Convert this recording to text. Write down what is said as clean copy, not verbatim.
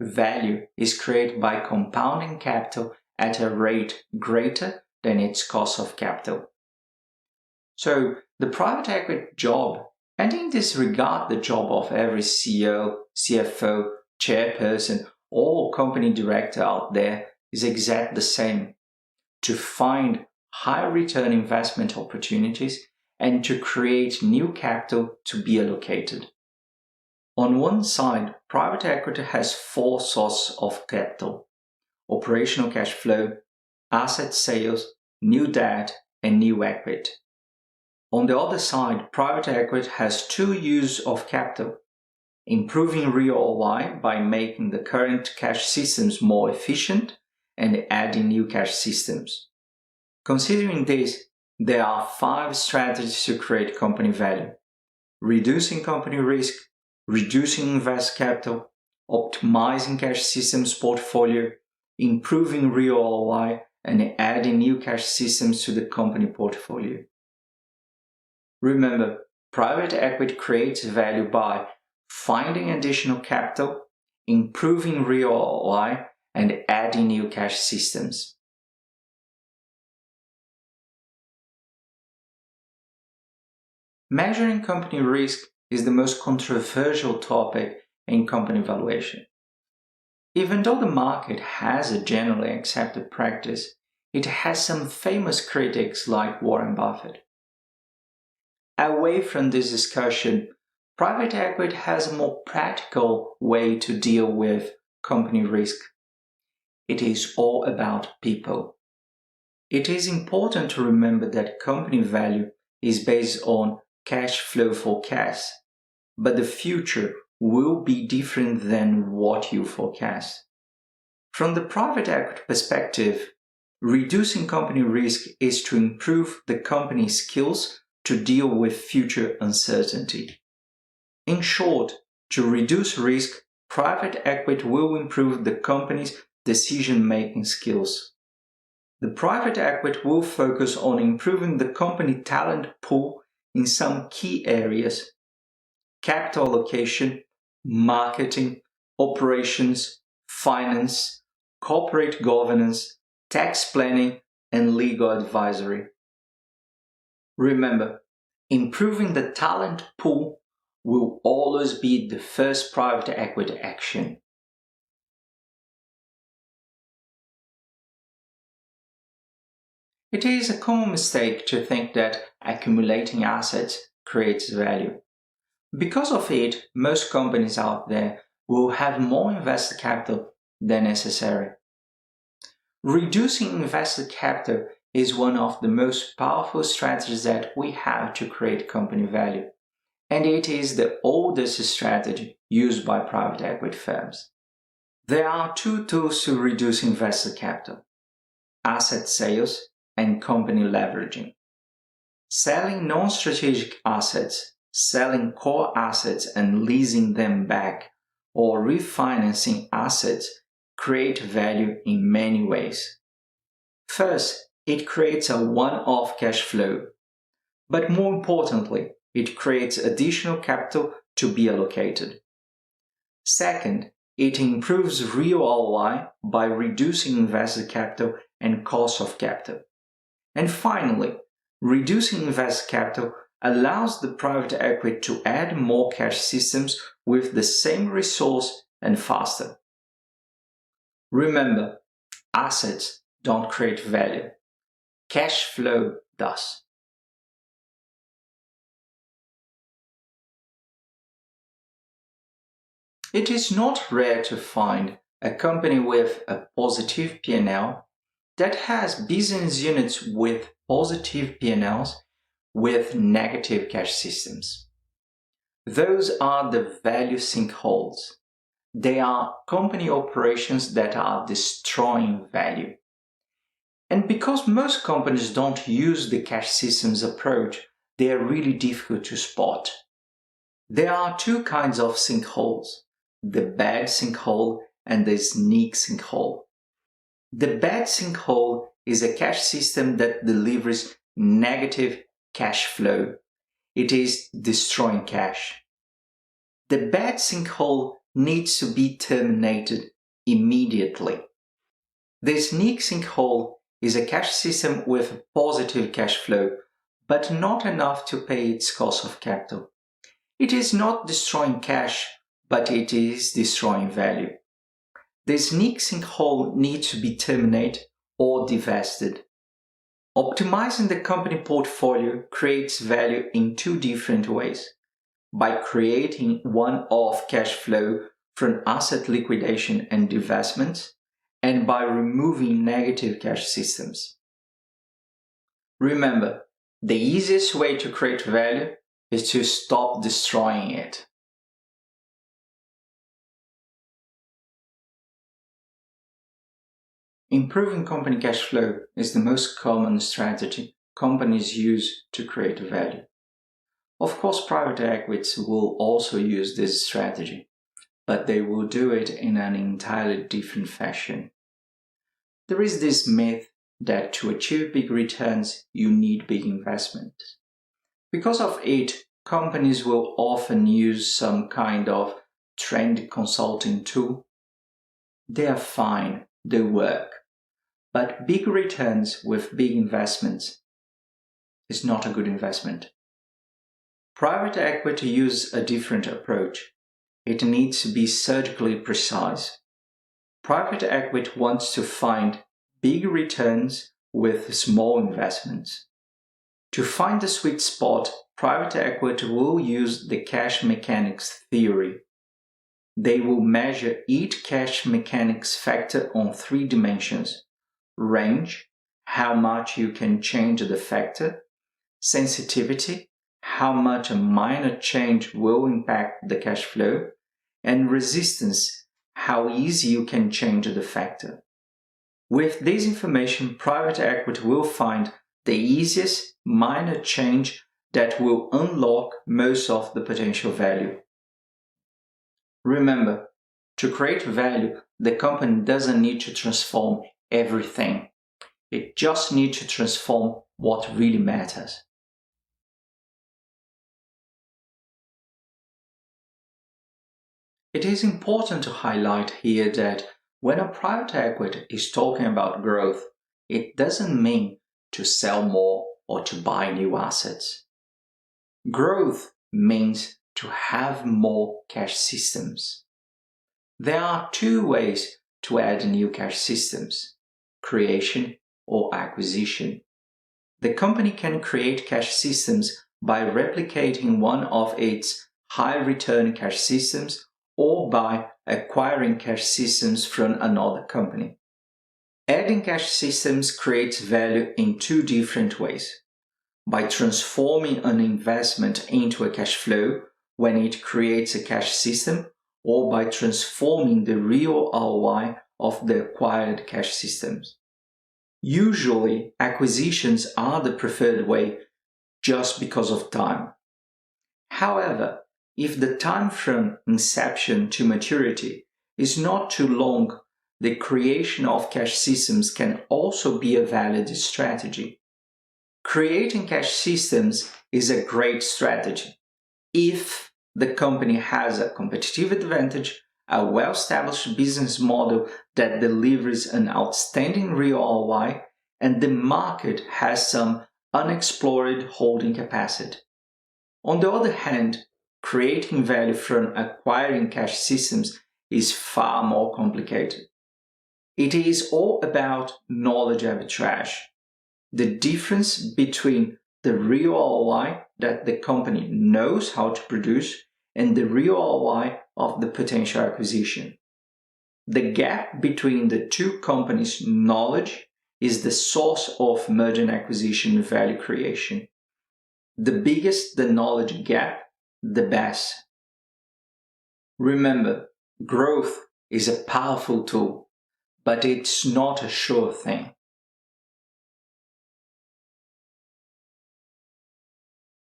value is created by compounding capital at a rate greater than its cost of capital. So the private equity job, and in this regard the job of every CEO, CFO, chairperson, or company director out there, is exactly the same: to find high return investment opportunities and to create new capital to be allocated. On one side, private equity has 4 sources of capital: operational cash flow, asset sales, new debt, and new equity. On the other side, private equity has 2 uses of capital: improving real ROI by making the current cash systems more efficient and adding new cash systems. Considering this, there are 5 strategies to create company value: reducing company risk, reducing invested capital, optimizing cash systems portfolio, improving real ROI, and adding new cash systems to the company portfolio. Remember, private equity creates value by finding additional capital, improving real ROI, and adding new cash systems. Measuring company risk is the most controversial topic in company valuation. Even though the market has a generally accepted practice, it has some famous critics like Warren Buffett. Away from this discussion, private equity has a more practical way to deal with company risk. It is all about people. It is important to remember that company value is based on cash flow forecast, but the future will be different than what you forecast. From the private equity perspective, reducing company risk is to improve the company's skills to deal with future uncertainty. In short, to reduce risk, private equity will improve the company's decision-making skills. The private equity will focus on improving the company talent pool in some key areas: capital allocation, marketing, operations, finance, corporate governance, tax planning, and legal advisory. Remember, improving the talent pool will always be the first private equity action. It is a common mistake to think that accumulating assets creates value. Because of it, most companies out there will have more invested capital than necessary. Reducing invested capital is one of the most powerful strategies that we have to create company value, and it is the oldest strategy used by private equity firms. There are 2 tools to reduce invested capital: asset sales and company leveraging. Selling non-strategic assets, selling core assets and leasing them back, or refinancing assets create value in many ways. First, it creates a one-off cash flow, but more importantly, it creates additional capital to be allocated. Second, it improves real ROI by reducing invested capital and cost of capital. And finally, reducing invested capital allows the private equity to add more cash systems with the same resource and faster. Remember, assets don't create value. Cash flow does. It is not rare to find a company with a positive P&L that has business units with positive P&Ls with negative cash systems. Those are the value sinkholes. They are company operations that are destroying value. And because most companies don't use the cash systems approach, they are really difficult to spot. There are 2 kinds of sinkholes: the bad sinkhole and the sneak sinkhole. The bad sinkhole is a cash system that delivers negative cash flow. It is destroying cash. The bad sinkhole needs to be terminated immediately. The sneak sinkhole is a cash system with a positive cash flow, but not enough to pay its cost of capital. It is not destroying cash, but it is destroying value. The sneak sinkhole needs to be terminated or divested. Optimizing the company portfolio creates value in two different ways: by creating one-off cash flow from asset liquidation and divestments, and by removing negative cash systems. Remember, the easiest way to create value is to stop destroying it. Improving company cash flow is the most common strategy companies use to create value. Of course, private equities will also use this strategy, but they will do it in an entirely different fashion. There is this myth that to achieve big returns, you need big investments. Because of it, companies will often use some kind of trend consulting tool. They are fine, they work. But big returns with big investments is not a good investment. Private equity uses a different approach. It needs to be surgically precise. Private equity wants to find big returns with small investments. To find the sweet spot, private equity will use the cash mechanics theory. They will measure each cash mechanics factor on 3 dimensions: range, how much you can change the factor; sensitivity, how much a minor change will impact the cash flow; and resistance, how easy you can change the factor. With this information, private equity will find the easiest minor change that will unlock most of the potential value. Remember, to create value, the company doesn't need to transform everything. It just needs to transform what really matters. It is important to highlight here that when a private equity is talking about growth, it doesn't mean to sell more or to buy new assets. Growth means to have more cash systems. There are 2 ways to add new cash systems: creation or acquisition. The company can create cash systems by replicating one of its high-return cash systems or by acquiring cash systems from another company. Adding cash systems creates value in 2 different ways: by transforming an investment into a cash flow when it creates a cash system, or by transforming the real ROI of the acquired cash systems. Usually, acquisitions are the preferred way just because of time. However, if the time from inception to maturity is not too long, the creation of cash systems can also be a valid strategy. Creating cash systems is a great strategy if the company has a competitive advantage, a well-established business model that delivers an outstanding real ROI, and the market has some unexplored holding capacity. On the other hand, creating value from acquiring cash systems is far more complicated. It is all about knowledge arbitrage, the difference between the real ROI that the company knows how to produce and the real ROI of the potential acquisition. The gap between the 2 companies' knowledge is the source of merger and acquisition value creation. The biggest the knowledge gap, the best. Remember, growth is a powerful tool, but it's not a sure thing.